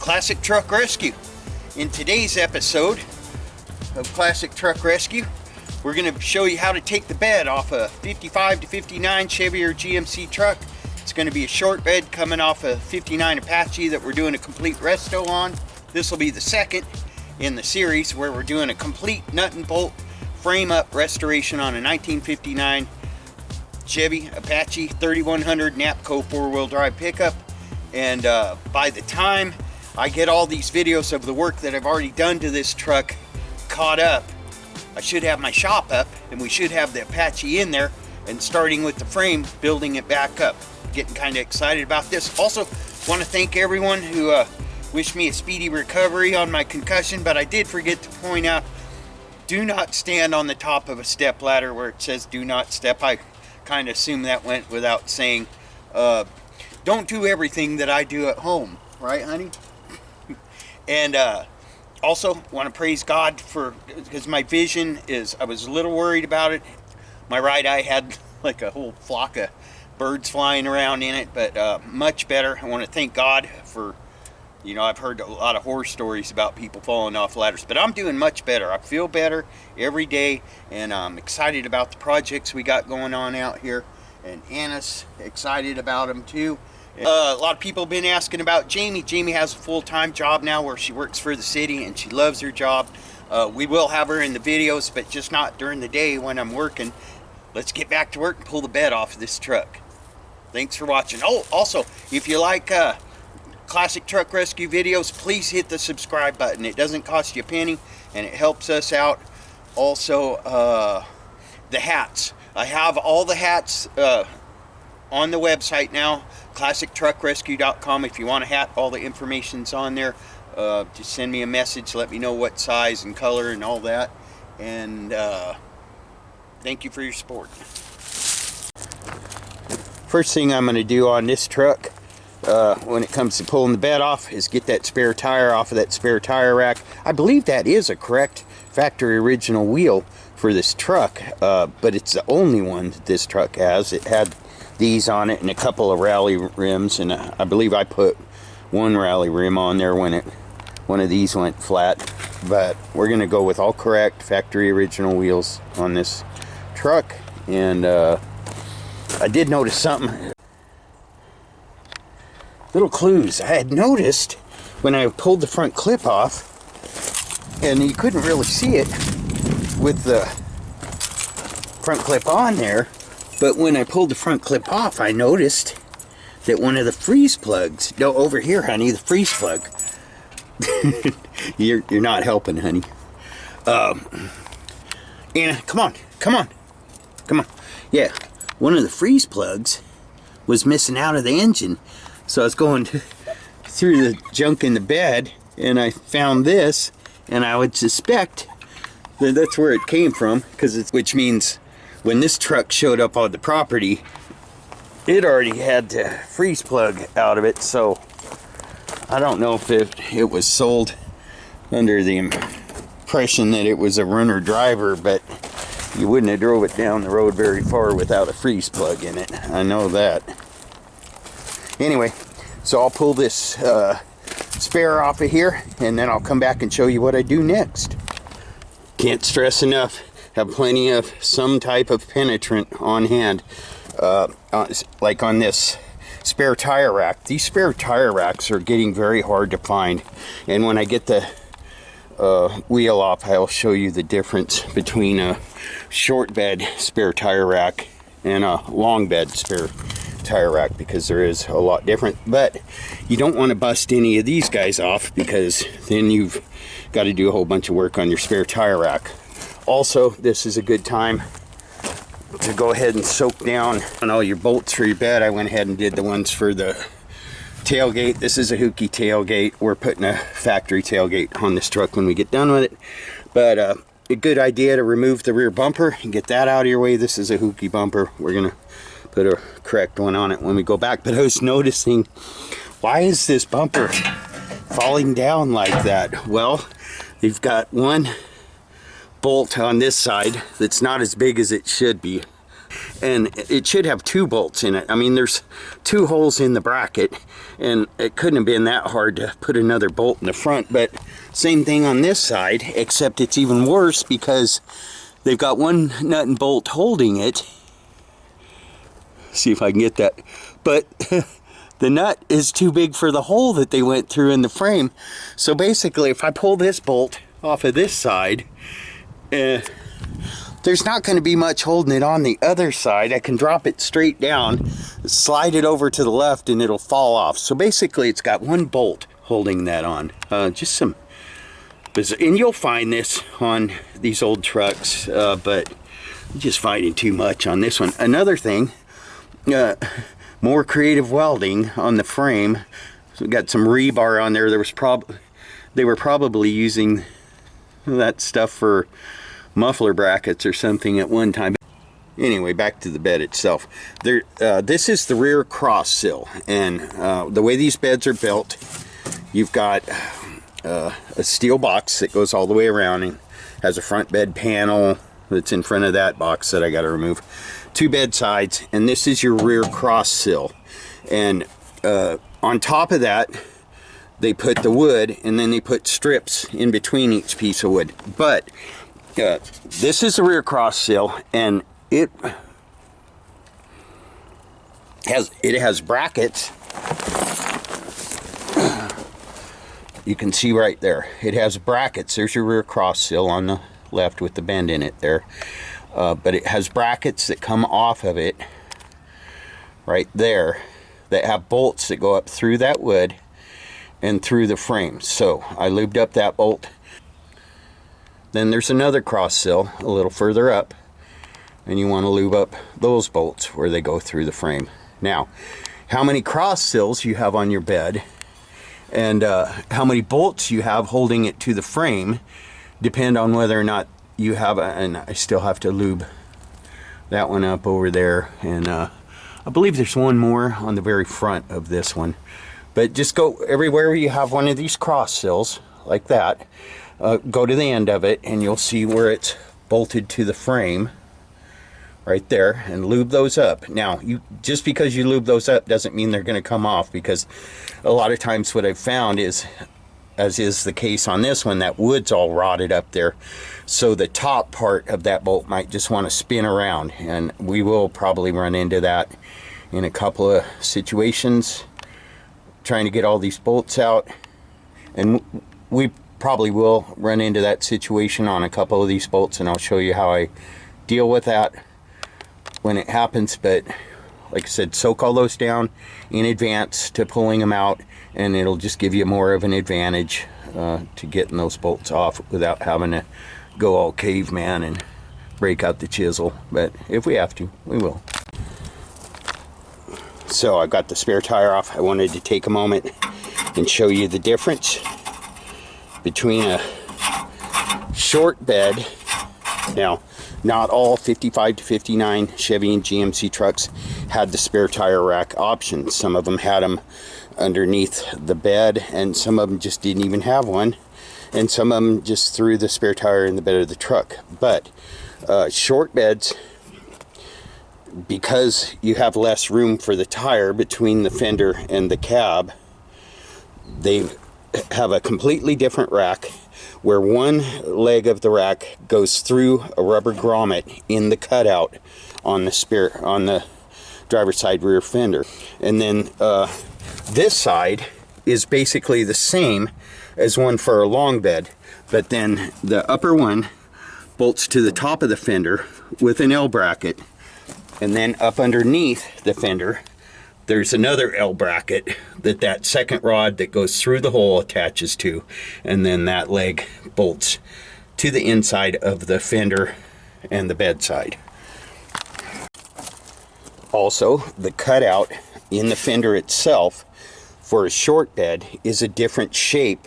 Classic Truck Rescue. In today's episode of Classic Truck Rescue, we're going to show you how to take the bed off a 55 to 59 Chevy or GMC truck. It's going to be a short bed coming off a 59 Apache that we're doing a complete resto on. This will be the second in the series where we're doing a complete nut and bolt frame up restoration on a 1959 Chevy Apache 3100 Napco 4-wheel drive pickup. And by the time I get all these videos of the work that I've already done to this truck caught up, I should have my shop up and we should have the Apache in there and starting with the frame, building it back up. Getting kind of excited about this. Also want to thank everyone who wished me a speedy recovery on my concussion, but I did forget to point out, do not stand on the top of a step ladder where it says do not step. I kind of assume that went without saying. Don't do everything that I do at home, right, honey? And also want to praise God for, because my vision is, I was a little worried about it. My right eye had like a whole flock of birds flying around in it, but much better. I want to thank God for, you know, I've heard a lot of horror stories about people falling off ladders, but I'm doing much better. I feel better every day, and I'm excited about the projects we got going on out here, and Anna's excited about them too. A lot of people have been asking about Jamie. Jamie has a full-time job now where she works for the city and she loves her job. We will have her in the videos, but just not during the day when I'm working. Let's get back to work and pull the bed off of this truck. Thanks for watching. Oh, also, if you like Classic Truck Rescue videos, please hit the subscribe button. It doesn't cost you a penny and it helps us out. Also, the hats. I have all the hats on the website now, classictruckrescue.com. If you want a hat, all the information's on there. Just send me a message, let me know what size and color and all that. And thank you for your support. First thing I'm going to do on this truck when it comes to pulling the bed off is get that spare tire off of that spare tire rack. I believe that is a correct factory original wheel for this truck, but it's the only one that this truck has. It had these on it and a couple of rally rims, and I believe I put one rally rim on there when one of these went flat. But we're gonna go with all correct factory original wheels on this truck. And I did notice something, little clues. I had noticed when I pulled the front clip off, and you couldn't really see it with the front clip on there, but when I pulled the front clip off, I noticed that one of the freeze plugs, no, over here, honey, the freeze plug. you're not helping, honey. Anna, come on. Yeah, one of the freeze plugs was missing out of the engine. So I was going through the junk in the bed, and I found this, and I would suspect that that's where it came from, which means when this truck showed up on the property, it already had the freeze plug out of it. So I don't know if it was sold under the impression that it was a runner driver, but you wouldn't have drove it down the road very far without a freeze plug in it. I know that. Anyway, so I'll pull this spare off of here, and then I'll come back and show you what I do next. Can't stress enough, have plenty of some type of penetrant on hand, like on this spare tire rack. These spare tire racks are getting very hard to find, and when I get the wheel off, I'll show you the difference between a short bed spare tire rack and a long bed spare tire rack, because there is a lot different. But you don't want to bust any of these guys off, because then you've got to do a whole bunch of work on your spare tire rack. Also, this is a good time to go ahead and soak down on all your bolts for your bed. I went ahead and did the ones for the tailgate. This is a Hookey tailgate. We're putting a factory tailgate on this truck when we get done with it. But a good idea to remove the rear bumper and get that out of your way. This is a Hookey bumper. We're gonna put a correct one on it when we go back. But I was noticing, why is this bumper falling down like that? Well, they've got one bolt on this side that's not as big as it should be. And it should have 2 bolts in it. I mean, there's 2 holes in the bracket, and it couldn't have been that hard to put another bolt in the front. But same thing on this side, except it's even worse because they've got 1 nut and bolt holding it. See if I can get that. But the nut is too big for the hole that they went through in the frame. So basically, if I pull this bolt off of this side, there's not going to be much holding it on the other side. I can drop it straight down, slide it over to the left, and it'll fall off. So basically, it's got 1 bolt holding that on. Just some bizarre, and you'll find this on these old trucks, but I'm just finding too much on this one. Another thing, more creative welding on the frame. So we got some rebar on there. They were probably using that stuff for muffler brackets or something at one time. Anyway, back to the bed itself. This is the rear cross sill, and the way these beds are built, you've got a steel box that goes all the way around and has a front bed panel that's in front of that box that I got to remove. 2 bed sides, and this is your rear cross sill. And on top of that, they put the wood, and then they put strips in between each piece of wood. But this is the rear cross sill, and it has brackets. You can see right there, it has brackets. There's your rear cross sill on the left with the bend in it there, but it has brackets that come off of it right there that have bolts that go up through that wood and through the frame. So I lubed up that bolt. Then there's another cross sill a little further up, and you want to lube up those bolts where they go through the frame. Now, how many cross sills you have on your bed and how many bolts you have holding it to the frame depend on whether or not you have and I still have to lube that one up over there, and I believe there's one more on the very front of this one. But just go everywhere you have one of these cross sills like that, go to the end of it, and you'll see where it's bolted to the frame right there, and lube those up. Now, just because you lube those up doesn't mean they're going to come off, because a lot of times what I've found is, as is the case on this one, that wood's all rotted up there, so the top part of that bolt might just want to spin around, and we will probably run into that in a couple of situations trying to get all these bolts out, and we probably will run into that situation on a couple of these bolts, and I'll show you how I deal with that when it happens. But like I said, soak all those down in advance to pulling them out, and it'll just give you more of an advantage to getting those bolts off without having to go all caveman and break out the chisel. But if we have to, we will. So I got the spare tire off. I wanted to take a moment and show you the difference between a short bed. Now, not all 55 to 59 Chevy and GMC trucks had the spare tire rack option. Some of them had them underneath the bed, and some of them just didn't even have one, and some of them just threw the spare tire in the bed of the truck. But short beds, because you have less room for the tire between the fender and the cab, they have a completely different rack, where one leg of the rack goes through a rubber grommet in the cutout on the driver's side rear fender, and then this side is basically the same as one for a long bed, but then the upper one bolts to the top of the fender with an L bracket, and then up underneath the fender there's another L bracket that second rod that goes through the hole attaches to, and then that leg bolts to the inside of the fender and the bedside. Also, the cutout in the fender itself for a short bed is a different shape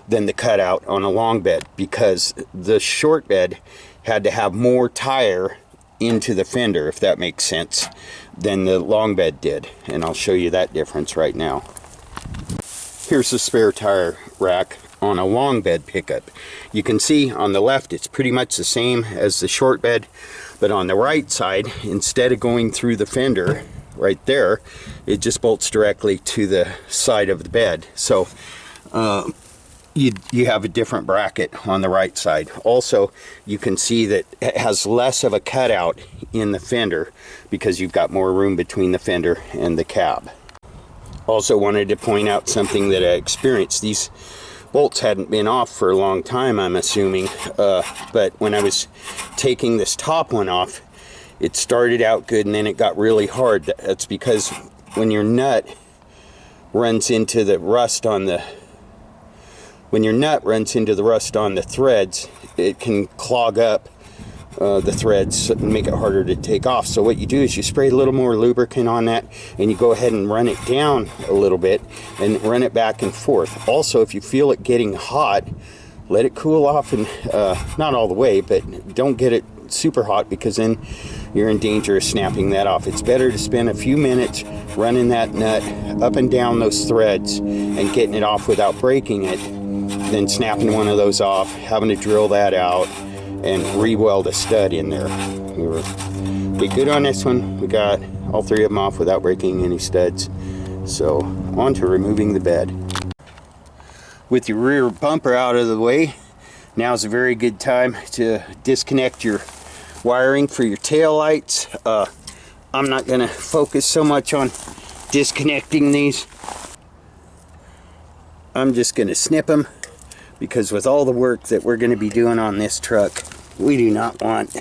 than the cutout on a long bed, because the short bed had to have more tire into the fender, if that makes sense, than the long bed did, and I'll show you that difference right now. Here's the spare tire rack on a long bed pickup. You can see on the left it's pretty much the same as the short bed, but on the right side, instead of going through the fender right there, it just bolts directly to the side of the bed. So you have a different bracket on the right side. Also, you can see that it has less of a cutout in the fender because you've got more room between the fender and the cab. Also wanted to point out something that I experienced. These bolts hadn't been off for a long time, I'm assuming, but when I was taking this top one off, it started out good and then it got really hard. That's because when your nut runs into the rust on the threads, it can clog up the threads and make it harder to take off. So what you do is you spray a little more lubricant on that and you go ahead and run it down a little bit and run it back and forth. Also, if you feel it getting hot, let it cool off, and not all the way, but don't get it super hot because then you're in danger of snapping that off. It's better to spend a few minutes running that nut up and down those threads and getting it off without breaking it than snapping one of those off, having to drill that out and re-weld a stud in there. We did good on this one. We got all three of them off without breaking any studs. So on to removing the bed. With your rear bumper out of the way, now is a very good time to disconnect your wiring for your tail lights. I'm not going to focus so much on disconnecting these. I'm just going to snip them, because with all the work that we're going to be doing on this truck, we do not want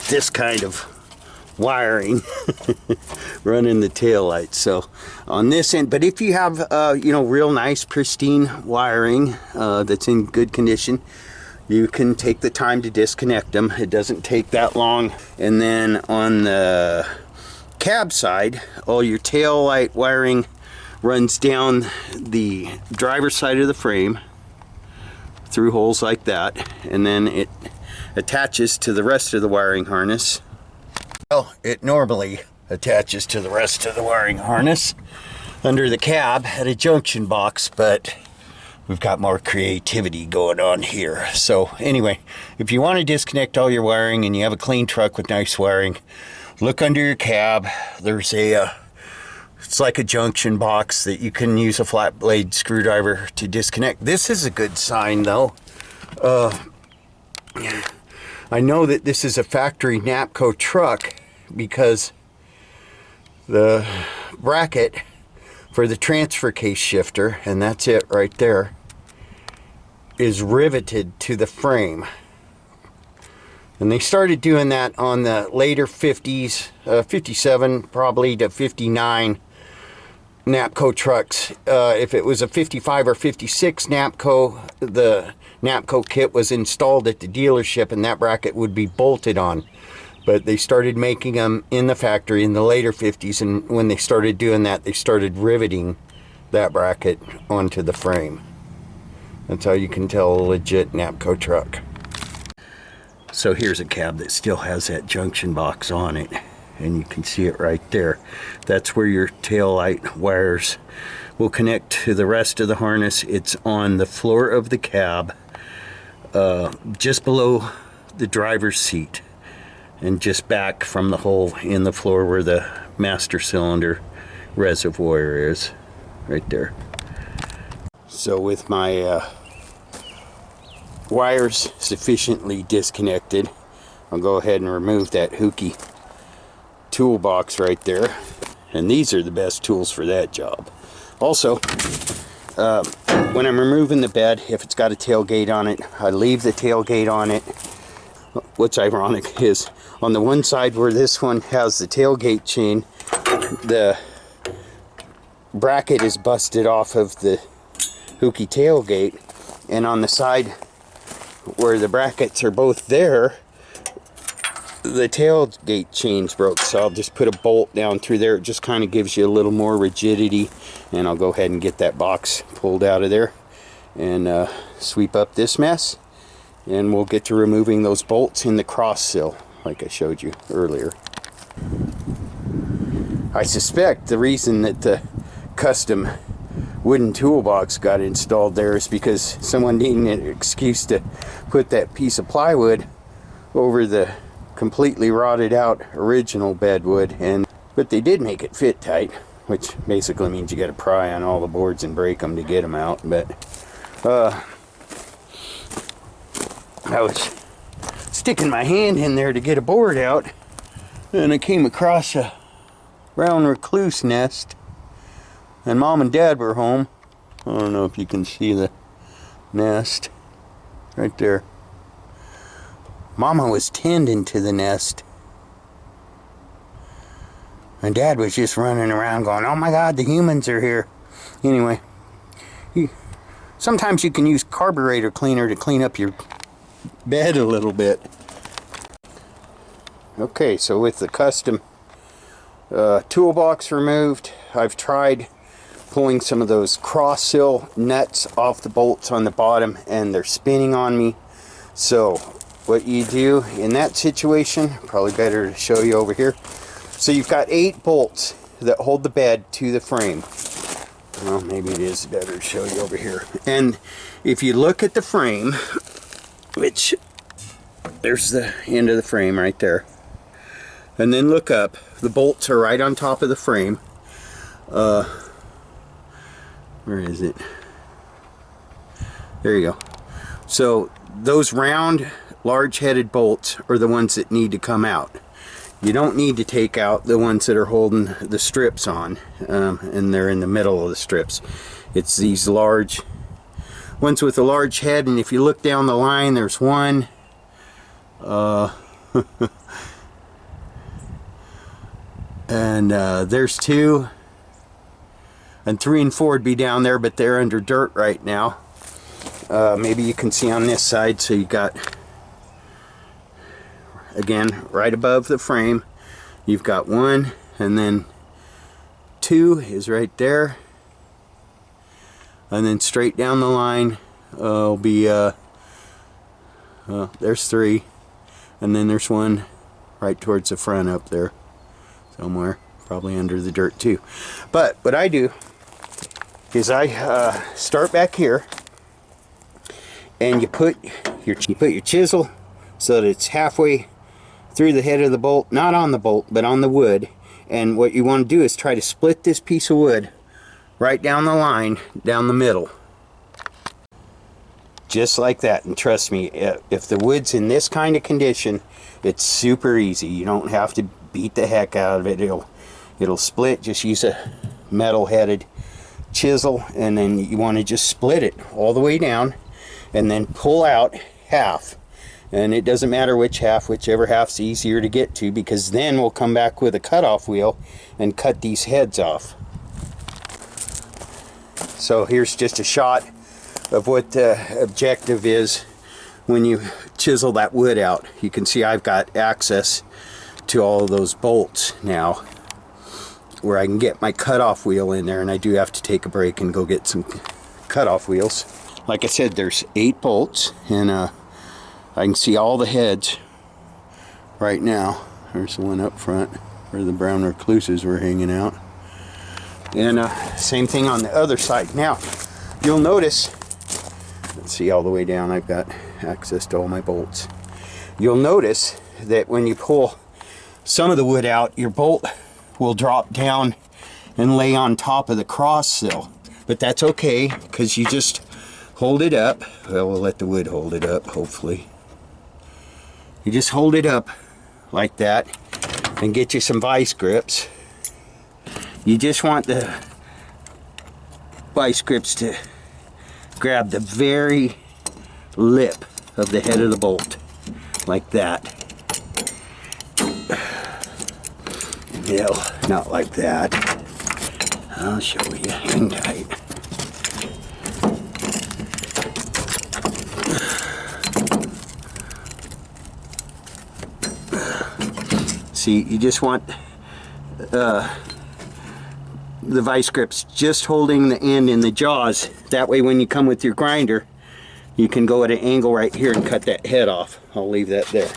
this kind of wiring running the tail lights. So on this end, but if you have you know, real nice pristine wiring that's in good condition, you can take the time to disconnect them. It doesn't take that long. And then on the cab side, all your tail light wiring runs down the driver's side of the frame through holes like that, and then it attaches to the rest of the wiring harness. Well, it normally attaches to the rest of the wiring harness under the cab at a junction box, but we've got more creativity going on here. So anyway, if you want to disconnect all your wiring and you have a clean truck with nice wiring, look under your cab. There's a it's like a junction box that you can use a flat blade screwdriver to disconnect. This is a good sign though. I know that this is a factory Napco truck because the bracket for the transfer case shifter, and that's it right there, is riveted to the frame. And they started doing that on the later 50s, 57 probably to 59 Napco trucks. If it was a 55 or 56 Napco, the Napco kit was installed at the dealership and that bracket would be bolted on. But they started making them in the factory in the later 50s, and when they started doing that, they started riveting that bracket onto the frame. That's how you can tell a legit Napco truck. So here's a cab that still has that junction box on it, and you can see it right there. That's where your tail light wires will connect to the rest of the harness. It's on the floor of the cab, just below the driver's seat, and just back from the hole in the floor where the master cylinder reservoir is, right there. So with my wires sufficiently disconnected, I'll go ahead and remove that hooky toolbox right there, and these are the best tools for that job. Also, when I'm removing the bed, if it's got a tailgate on it, I leave the tailgate on it. What's ironic is on the one side where this one has the tailgate chain, the bracket is busted off of the hooky tailgate, and on the side where the brackets are both there, the tailgate chain's broke. So I'll just put a bolt down through there. It just kind of gives you a little more rigidity, and I'll go ahead and get that box pulled out of there and sweep up this mess, and we'll get to removing those bolts in the cross sill like I showed you earlier. I suspect the reason that the custom wooden toolbox got installed there is because someone needed an excuse to put that piece of plywood over the completely rotted out original bed wood, but they did make it fit tight, which basically means you got to pry on all the boards and break them to get them out. But I was sticking my hand in there to get a board out, and I came across a brown recluse nest, and Mom and Dad were home. I don't know if you can see the nest right there. Mama was tending to the nest, and Dad was just running around going, "Oh my God, the humans are here." Anyway, sometimes you can use carburetor cleaner to clean up your bed a little bit. Okay, so with the custom toolbox removed, I've tried pulling some of those cross-sill nuts off the bolts on the bottom, and they're spinning on me. So what you do in that situation, probably better to show you over here. So you've got 8 bolts that hold the bed to the frame. Well, maybe it is better to show you over here. And if you look at the frame, which there's the end of the frame right there, and then look up, the bolts are right on top of the frame. Where is it? There you go. So those round, large-headed bolts are the ones that need to come out. You don't need to take out the ones that are holding the strips on, and they're in the middle of the strips. It's these large ones with a large head, and if you look down the line, there's one. And there's 2. And 3 and 4 would be down there, but they're under dirt right now. Maybe you can see on this side. So you got, again, right above the frame, you've got 1, and then 2 is right there, and then straight down the line will be there's 3, and then there's 1 right towards the front up there somewhere, probably under the dirt too. But what I do is I start back here, and you put your chisel so that it's halfway through the head of the bolt, not on the bolt but on the wood. And what you want to do is try to split this piece of wood right down the line, down the middle, just like that. And trust me, if the wood's in this kind of condition, it's super easy. You don't have to beat the heck out of it. It'll split. Just use a metal-headed chisel, and then you want to just split it all the way down, and then pull out half. And it doesn't matter which half, whichever half's easier to get to, because then we'll come back with a cutoff wheel and cut these heads off. So here's just a shot of what the objective is when you chisel that wood out. You can see I've got access to all of those bolts now, where I can get my cutoff wheel in there, and I do have to take a break and go get some cutoff wheels. Like I said, there's 8 bolts, and I can see all the heads right now. There's the one up front where the brown recluses were hanging out, and same thing on the other side. Now you'll notice, let's see, all the way down I've got access to all my bolts. You'll notice that when you pull some of the wood out, your bolt will drop down and lay on top of the cross sill. But that's okay, because you just hold it up. Well, we'll let the wood hold it up, hopefully. You just hold it up like that and get you some vice grips. You just want the vice grips to grab the very lip of the head of the bolt, like that. No, not like that. I'll show you. Hang tight. See, you just want the vice grips just holding the end in the jaws. That way when you come with your grinder, you can go at an angle right here and cut that head off. I'll leave that there.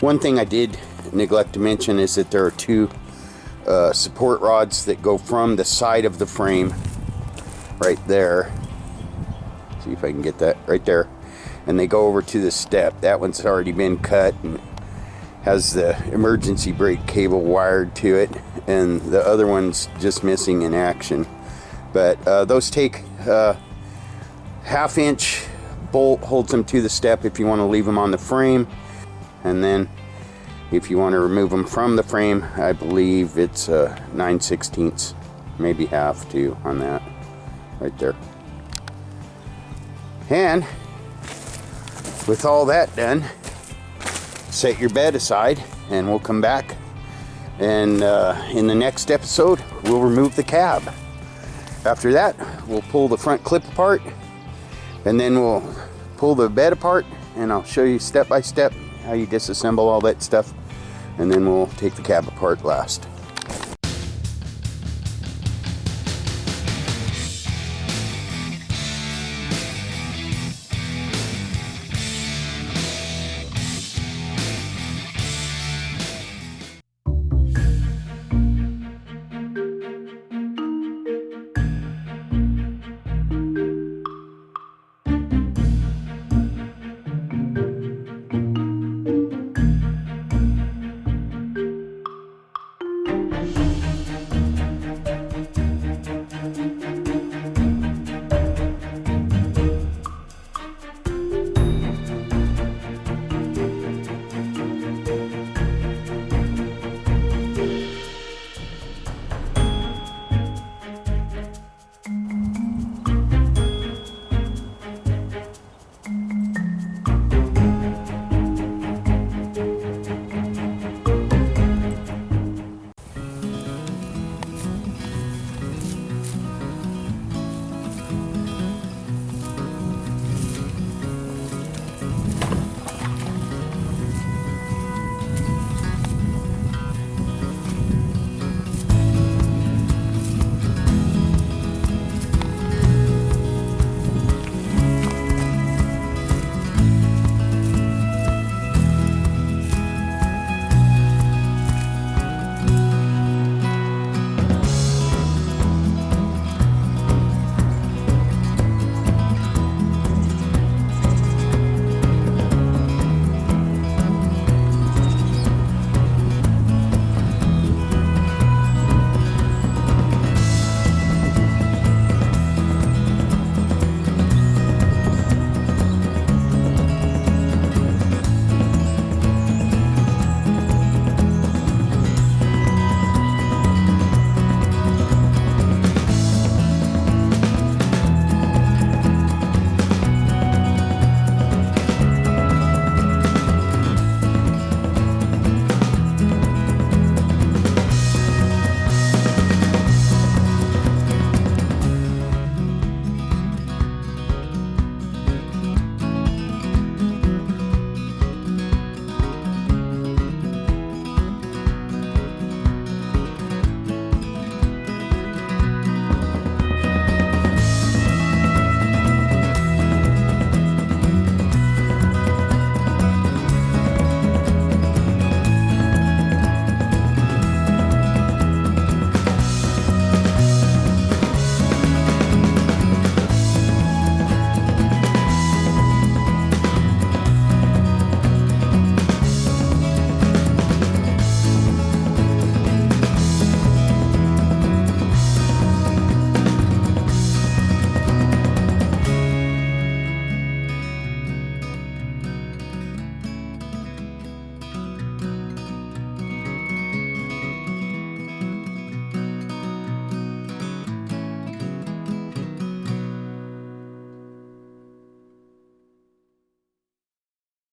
One thing I did neglect to mention is that there are two support rods that go from the side of the frame right there. See if I can get that right there, and they go over to the step. That one's already been cut and has the emergency brake cable wired to it, and the other one's just missing in action. But those take half-inch bolt holds them to the step if you want to leave them on the frame, and then if you want to remove them from the frame, I believe it's 9/16, maybe half too on that right there. And with all that done, set your bed aside and we'll come back, and in the next episode we'll remove the cab. After that, we'll pull the front clip apart, and then we'll pull the bed apart, and I'll show you step by step how you disassemble all that stuff, and then we'll take the cab apart last.